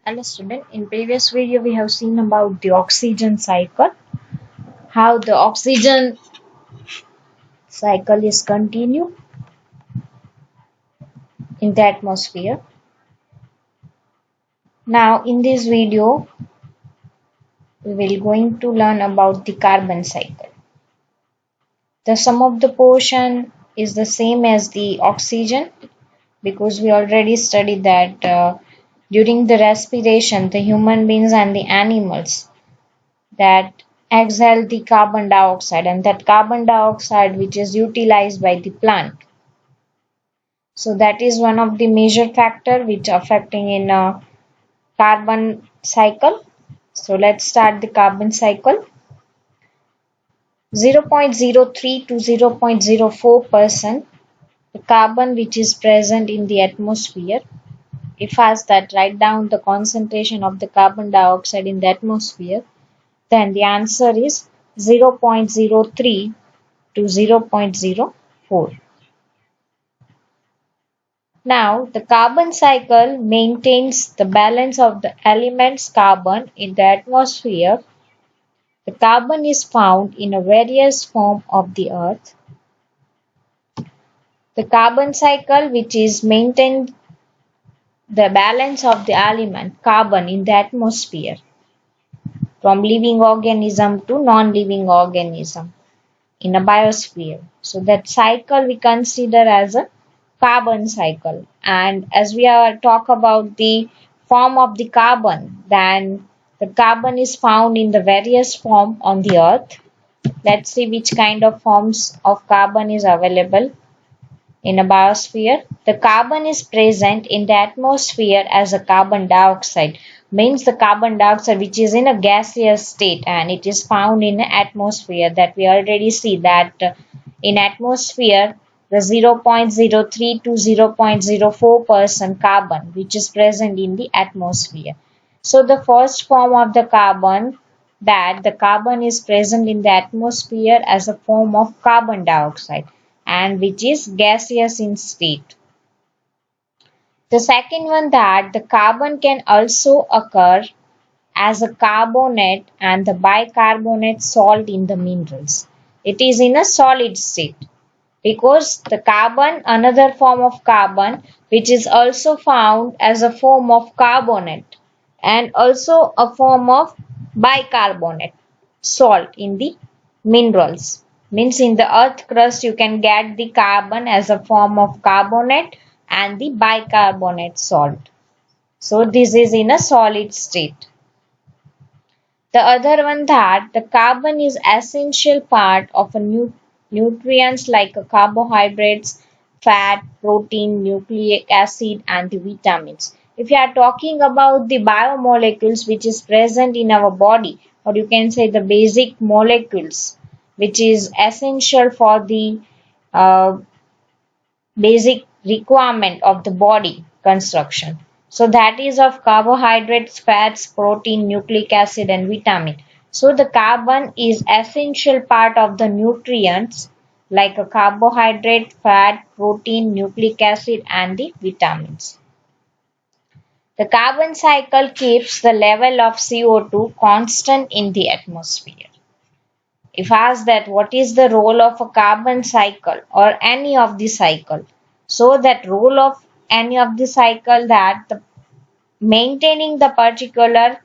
Hello student, in previous video we have seen about the oxygen cycle, how the oxygen cycle is continued in the atmosphere. Now in this video we will going to learn about the carbon cycle. The sum of the portion is the same as the oxygen because we already studied that during the respiration the human beings and the animals that exhale the carbon dioxide, and that carbon dioxide which is utilized by the plant. So that is one of the major factor which affecting in a carbon cycle. So let's start the carbon cycle. 0.03 to 0.04% the carbon which is present in the atmosphere. If asked that write down the concentration of the carbon dioxide in the atmosphere, then the answer is 0.03 to 0.04. Now, the carbon cycle maintains the balance of the elements carbon in the atmosphere. The carbon is found in a various form of the earth. The carbon cycle which is maintained the balance of the element carbon in the atmosphere from living organism to non-living organism in a biosphere. So that cycle we consider as a carbon cycle. And as we are talk about the form of the carbon, then the carbon is found in the various form on the earth. Let's see which kind of forms of carbon is available in a biosphere. The carbon is present in the atmosphere as a carbon dioxide, means the carbon dioxide which is in a gaseous state, and it is found in the atmosphere. That we already see that in atmosphere the 0.03 to 0.04% carbon which is present in the atmosphere. So the first form of the carbon, that the carbon is present in the atmosphere as a form of carbon dioxide and which is gaseous in state. The second one, that the carbon can also occur as a carbonate and the bicarbonate salt in the minerals. It is in a solid state because the carbon, another form of carbon which is also found as a form of carbonate and also a form of bicarbonate salt in the minerals, means in the earth crust you can get the carbon as a form of carbonate and the bicarbonate salt. So this is in a solid state. The other one, that the carbon is essential part of a nutrients like carbohydrates, fat, protein, nucleic acid and the vitamins. If you are talking about the biomolecules which is present in our body, or you can say the basic molecules which is essential for the uh, basic requirement of the body construction. So that is of carbohydrates, fats, protein, nucleic acid and vitamin. So the carbon is essential part of the nutrients like a carbohydrate, fat, protein, nucleic acid and the vitamins. The carbon cycle keeps the level of CO2 constant in the atmosphere. If asked that what is the role of a carbon cycle or any of the cycle, so that role of any of the cycle, that the maintaining the particular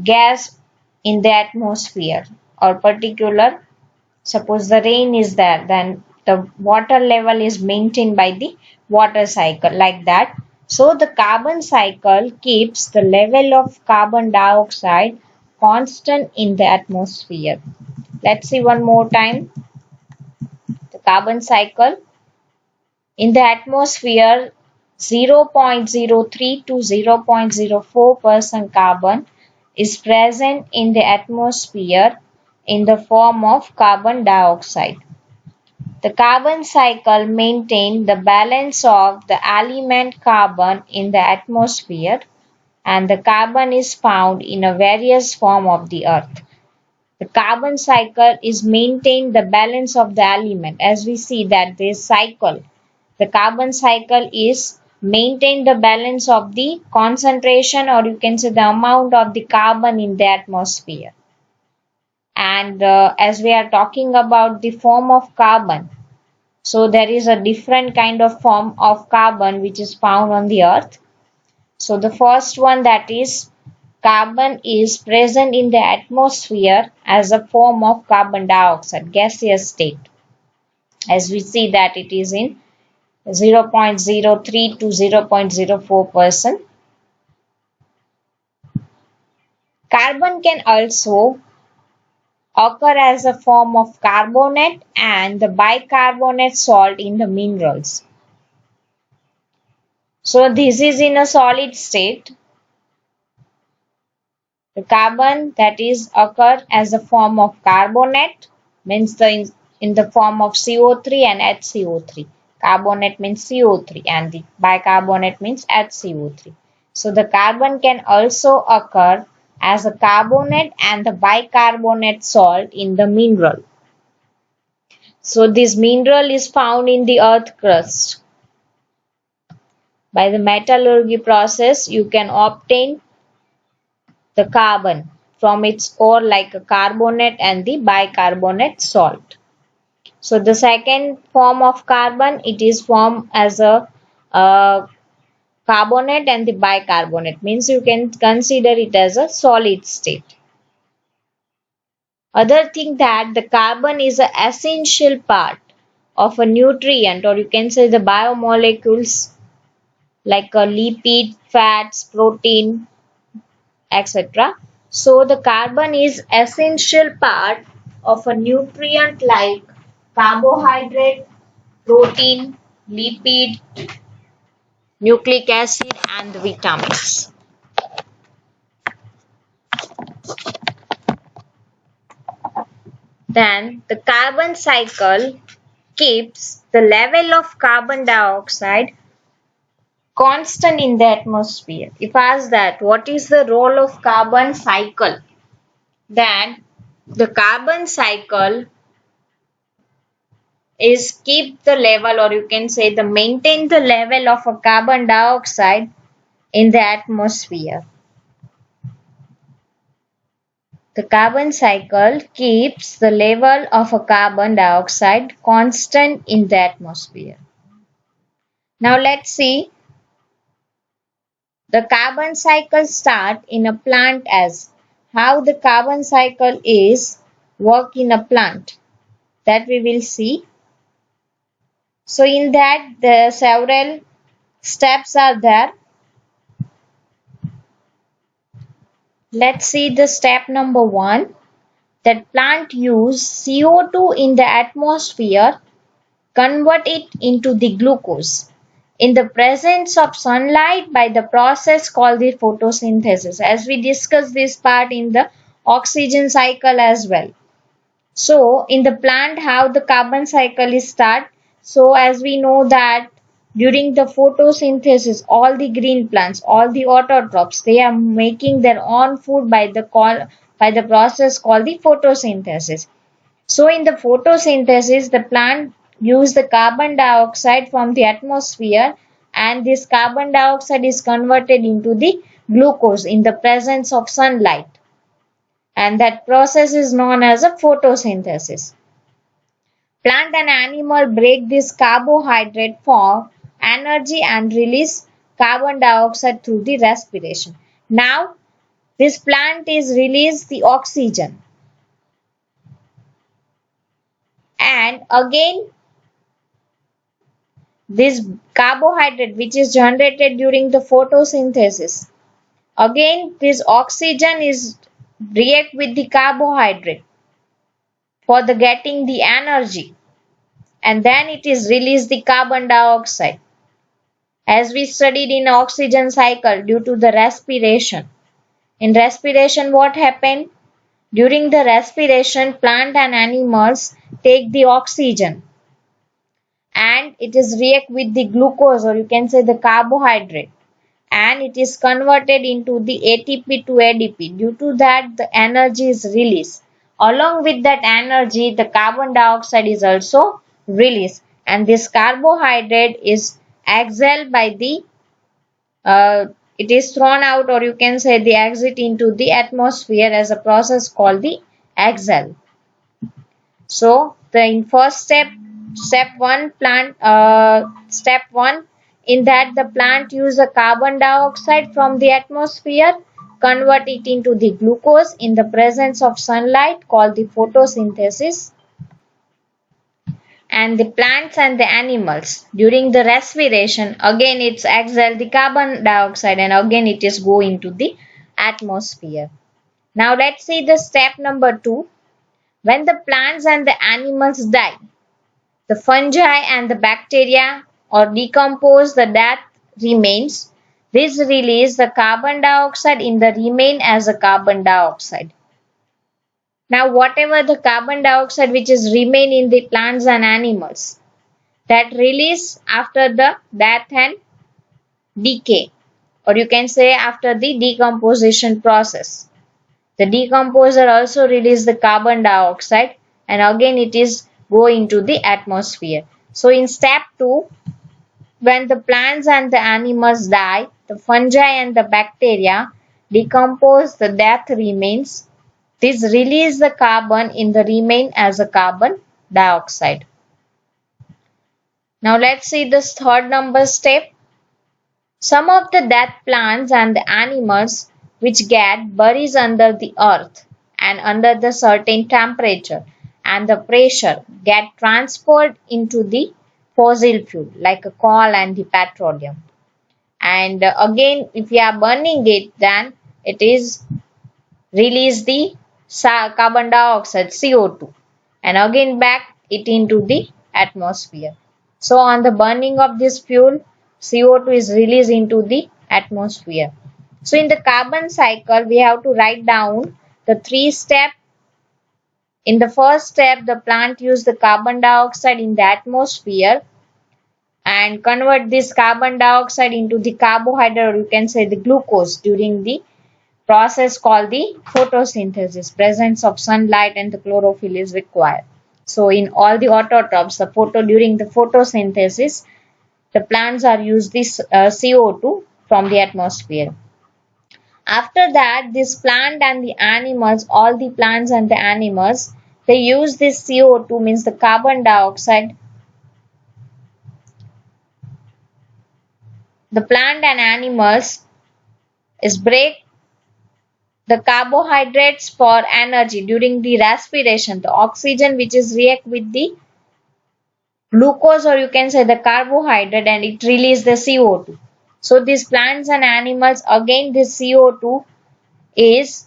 gas in the atmosphere or particular, suppose the rain is there, then the water level is maintained by the water cycle like that. So the carbon cycle keeps the level of carbon dioxide constant in the atmosphere. Let's see one more time. The carbon cycle in the atmosphere, 0.03 to 0.04% carbon is present in the atmosphere in the form of carbon dioxide. The carbon cycle maintains the balance of the element carbon in the atmosphere, and the carbon is found in a various form of the earth. The carbon cycle is maintain the balance of the element. As we see that this cycle, the carbon cycle is maintain the balance of the concentration, or you can say the amount of the carbon in the atmosphere. And as we are talking about the form of carbon, so there is a different kind of form of carbon which is found on the earth. So the first one, that is carbon is present in the atmosphere as a form of carbon dioxide, gaseous state. As we see that it is in 0.03 to 0.04%. Carbon can also occur as a form of carbonate and the bicarbonate salt in the minerals. So this is in a solid state. The carbon that is occur as a form of carbonate means in the form of CO3 and HCO3. Carbonate means CO3 and the bicarbonate means HCO3. So the carbon can also occur as a carbonate and the bicarbonate salt in the mineral. So this mineral is found in the earth crust. By the metallurgy process, you can obtain the carbon from its ore like a carbonate and the bicarbonate salt. So the second form of carbon, it is formed as a carbonate and the bicarbonate, means you can consider it as a solid state. Other thing that the carbon is an essential part of a nutrient, or you can say the biomolecules like a lipid, fats, protein, etc. So the carbon is essential part of a nutrient like carbohydrate, protein, lipid, nucleic acid and the vitamins. Then the carbon cycle keeps the level of carbon dioxide constant in the atmosphere. If asked that what is the role of carbon cycle, then the carbon cycle is keep the level, or you can say the maintain the level of a carbon dioxide in the atmosphere. The carbon cycle keeps the level of a carbon dioxide constant in the atmosphere. Now let's see the carbon cycle start in a plant, as how the carbon cycle is work in a plant, that we will see. So in that the several steps are there. Let's see the step number 1, that plant use CO2 in the atmosphere, convert it into the glucose in the presence of sunlight by the process called the photosynthesis, as we discussed this part in the oxygen cycle as well. So in the plant, how the carbon cycle is start. So as we know that during the photosynthesis, all the green plants, all the autotrophs, they are making their own food by the process called the photosynthesis. So in the photosynthesis, the plant use the carbon dioxide from the atmosphere, and this carbon dioxide is converted into the glucose in the presence of sunlight, and that process is known as a photosynthesis. Plant and animal break this carbohydrate for energy and release carbon dioxide through the respiration. Now this plant is release the oxygen, and again this carbohydrate which is generated during the photosynthesis, again this oxygen is react with the carbohydrate for the getting the energy, and then it is release the carbon dioxide, as we studied in oxygen cycle, due to the respiration. In respiration, what happened? During the respiration, plant and animals take the oxygen and it is react with the glucose, or you can say the carbohydrate, and it is converted into the ATP to ADP. Due to that, the energy is released. Along with that energy, the carbon dioxide is also released, and this carbohydrate is exhaled by the it is thrown out, or you can say the exit into the atmosphere as a process called the exhale. So the in first step one, in that the plant use the carbon dioxide from the atmosphere, convert it into the glucose in the presence of sunlight called the photosynthesis, and the plants and the animals during the respiration again it's exhale the carbon dioxide and again it is go into the atmosphere. Now let's see the step number 2. When the plants and the animals die, the fungi and the bacteria or decompose the dead remains. This release the carbon dioxide in the remain as a carbon dioxide. Now whatever the carbon dioxide which is remain in the plants and animals, that release after the death and decay, or you can say after the decomposition process. The decomposer also release the carbon dioxide and again it is go into the atmosphere. So in step 2, when the plants and the animals die, the fungi and the bacteria decompose the death remains. This release the carbon in the remain as a carbon dioxide. Now let's see this third number step. Some of the dead plants and the animals which get buried under the earth and under the certain temperature and the pressure get transferred into the fossil fuel like a coal and the petroleum. And again if we are burning it, then it is release the carbon dioxide CO2 and again back it into the atmosphere. So on the burning of this fuel, CO2 is released into the atmosphere. So in the carbon cycle, we have to write down the 3 steps. In the first step, the plant use the carbon dioxide in the atmosphere and convert this carbon dioxide into the carbohydrate, or you can say the glucose, during the process called the photosynthesis. Presence of sunlight and the chlorophyll is required. So in all the autotrophs, during the photosynthesis, the plants are use this CO2 from the atmosphere. After that, this plant and the animals, all the plants and the animals, they use this CO2, means the carbon dioxide. The plant and animals is break the carbohydrates for energy during the respiration. The oxygen which is react with the glucose, or you can say the carbohydrate, and it release the CO2. So these plants and animals, again this CO2 is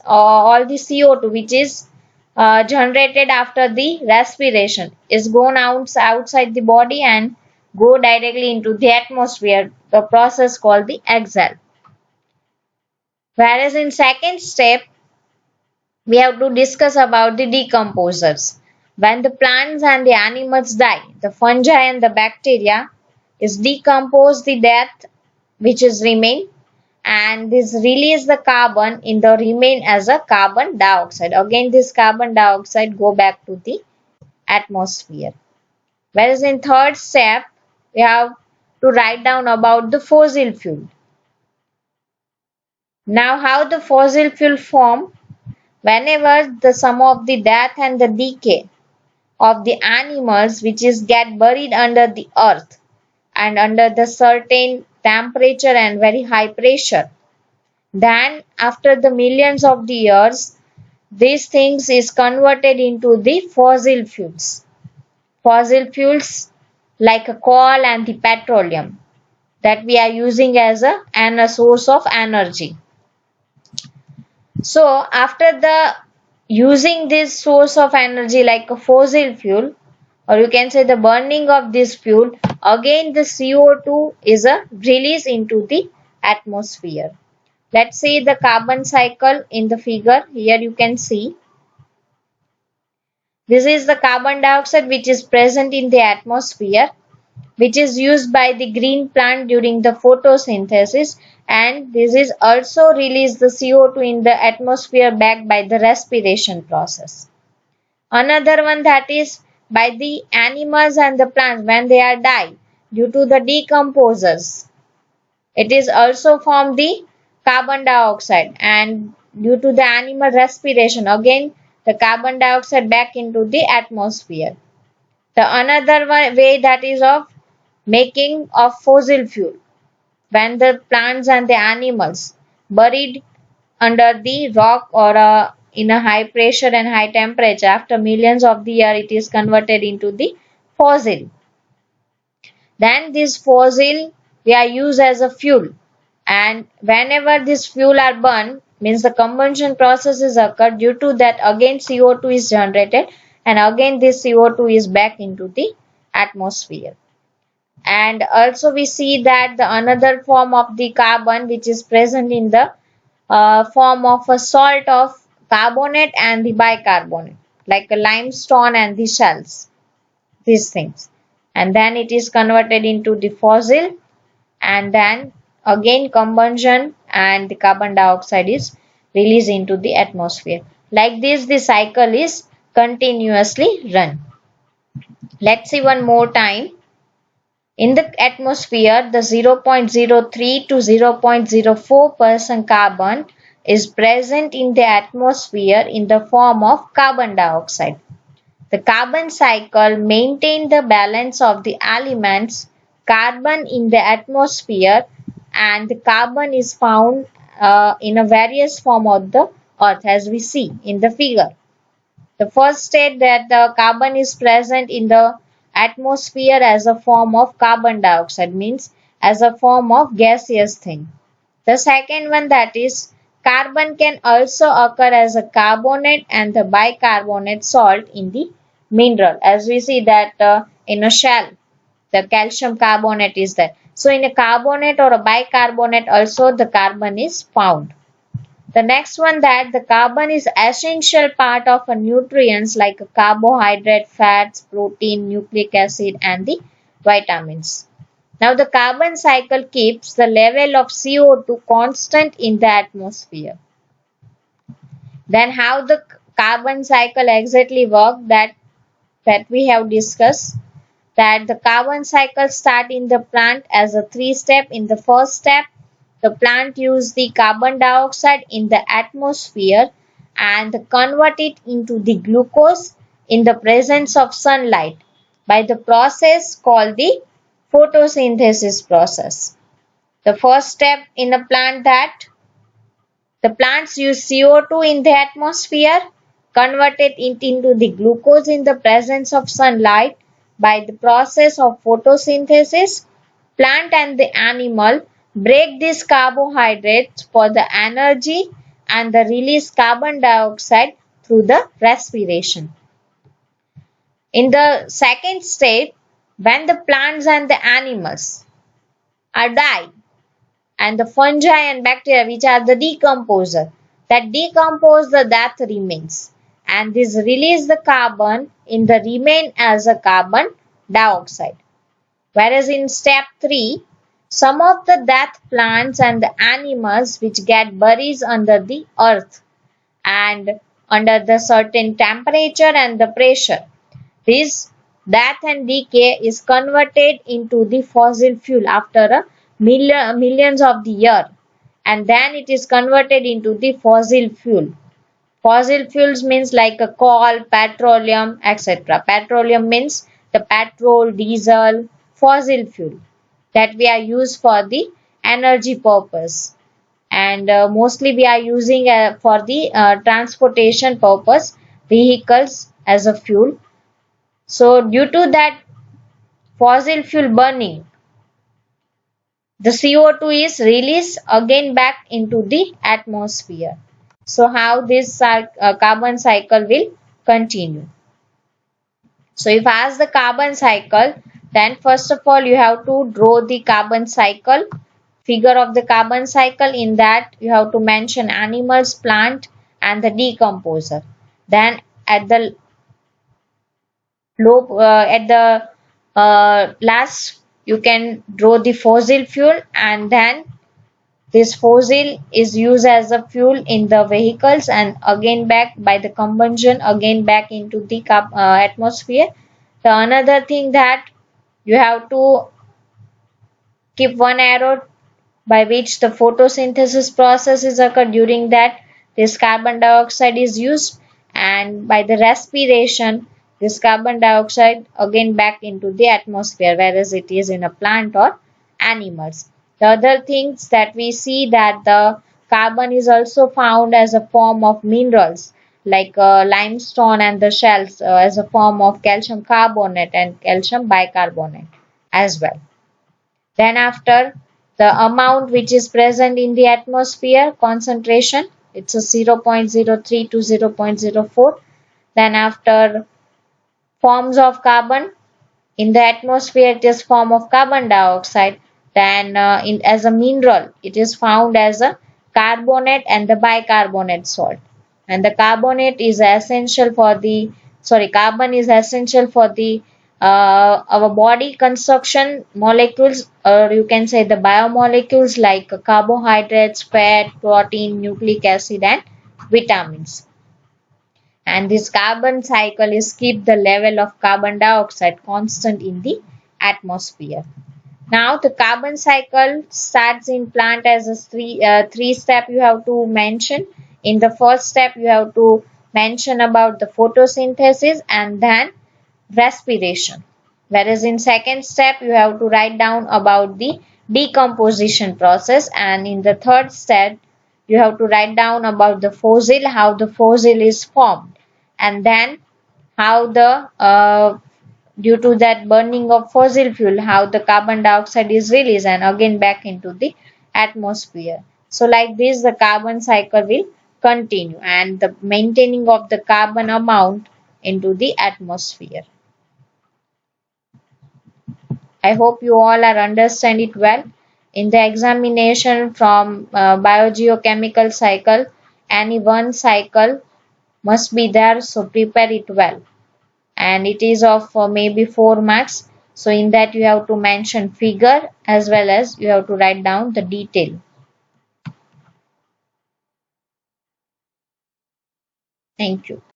all the CO2 which is generated after the respiration is gone outside the body and go directly into the atmosphere, the process called the exhale. Whereas in second step, we have to discuss about the decomposers. When the plants and the animals die, the fungi and the bacteria is decompose the death which is remain, and this release the carbon in the remain as a carbon dioxide. Again this carbon dioxide go back to the atmosphere. Whereas in third step, we have to write down about the fossil fuel. Now how the fossil fuel form? Whenever the sum of the death and the decay of the animals which is get buried under the earth and under the certain temperature and very high pressure, then after the millions of the years, these things is converted into the fossil fuels. Fossil fuels like a coal and the petroleum that we are using as a source of energy. So after the using this source of energy like a fossil fuel, or you can say the burning of this fuel, again the CO2 is a release into the atmosphere. Let's see the carbon cycle in the figure. Here you can see this is the carbon dioxide which is present in the atmosphere, which is used by the green plant during the photosynthesis, and this is also release the CO2 in the atmosphere back by the respiration process. Another one, that is by the animals and the plants when they are die due to the decomposers. It is also from the carbon dioxide, and due to the animal respiration again the carbon dioxide back into the atmosphere. The another way that is of making of fossil fuel, when the plants and the animals buried under the rock or in a high pressure and high temperature, after millions of the year it is converted into the fossil. Then this fossil we are used as a fuel, and whenever this fuel are burned means the combustion processes occur, due to that again CO2 is generated, and again this CO2 is back into the atmosphere. And also we see that the another form of the carbon which is present in the form of a salt of carbonate and the bicarbonate, like a limestone and the shells, these things, and then it is converted into the fossil, and then again combustion and the carbon dioxide is released into the atmosphere. Like this the cycle is continuously run. Let's see one more time. In the atmosphere, the 0.03 to 0.04% carbon is present in the atmosphere in the form of carbon dioxide. The carbon cycle maintains the balance of the elements carbon in the atmosphere, and the carbon is found in a various form of the earth, as we see in the figure. The first state that the carbon is present in the atmosphere as a form of carbon dioxide, means as a form of gaseous thing. The second one, that is carbon can also occur as a carbonate and the bicarbonate salt in the mineral, as we see that in a shell the calcium carbonate is there. So in a carbonate or a bicarbonate also the carbon is found. The next one, that the carbon is essential part of a nutrients like a carbohydrate, fats, protein, nucleic acid and the vitamins. Now the carbon cycle keeps the level of CO2 constant in the atmosphere. Then how the carbon cycle exactly work, that we have discussed, that the carbon cycle start in the plant as a 3 step. In the first step, the plant use the carbon dioxide in the atmosphere and convert it into the glucose in the presence of sunlight by the process called the photosynthesis process. The first step in a plant, that the plants use CO2 in the atmosphere, converted it into the glucose in the presence of sunlight by the process of photosynthesis. Plant and the animal break these carbohydrates for the energy and the release carbon dioxide through the respiration. In the second state, when the plants and the animals are die, and the fungi and bacteria, which are the decomposer, that decompose the death remains, and this release the carbon in the remain as a carbon dioxide. Whereas in step 3, some of the dead plants and the animals which get buried under the earth and under the certain temperature and the pressure, this death and decay is converted into the fossil fuel after a millions of the year, and then it is converted into the fossil fuel. Fossil fuels means like a coal, petroleum, etc. Petroleum means the petrol, diesel, fossil fuel that we are used for the energy purpose, and mostly we are using for the transportation purpose vehicles as a fuel. So due to that fossil fuel burning, the CO2 is released again back into the atmosphere. So how this carbon cycle will continue. So if as the carbon cycle, then first of all you have to draw the carbon cycle, figure of the carbon cycle. In that you have to mention animals, plant and the decomposer. Then at the last you can draw the fossil fuel, and then this fossil is used as a fuel in the vehicles and again back by the combustion again back into the atmosphere, The another thing that you have to keep one arrow by which the photosynthesis process is occurred. During that, this carbon dioxide is used, and by the respiration this carbon dioxide again back into the atmosphere, whereas it is in a plant or animals. The other things that we see, that the carbon is also found as a form of minerals like limestone and the shells, as a form of calcium carbonate and calcium bicarbonate as well. Then after, the amount which is present in the atmosphere concentration, it's a 0.03 to 0.04. Then after, forms of carbon in the atmosphere, it is form of carbon dioxide. Then as a mineral it is found as a carbonate and the bicarbonate salt. And the carbonate is essential for the, sorry, carbon is essential for the our body construction molecules, or you can say the biomolecules like carbohydrates, fat, protein, nucleic acid and vitamins. And this carbon cycle is keep the level of carbon dioxide constant in the atmosphere. Now the carbon cycle starts in plant as a three step you have to mention. In the first step you have to mention about the photosynthesis and then respiration, whereas in second step you have to write down about the decomposition process, and in the third step you have to write down about the fossil, how the fossil is formed, and then how the due to that burning of fossil fuel, how the carbon dioxide is released and again back into the atmosphere. So like this the carbon cycle will continue, and the maintaining of the carbon amount into the atmosphere. I hope you all are understand it well. In the examination from biogeochemical cycle, any one cycle must be there, so prepare it well. And it is of maybe 4 marks. So in that you have to mention figure as well as you have to write down the detail. Thank you.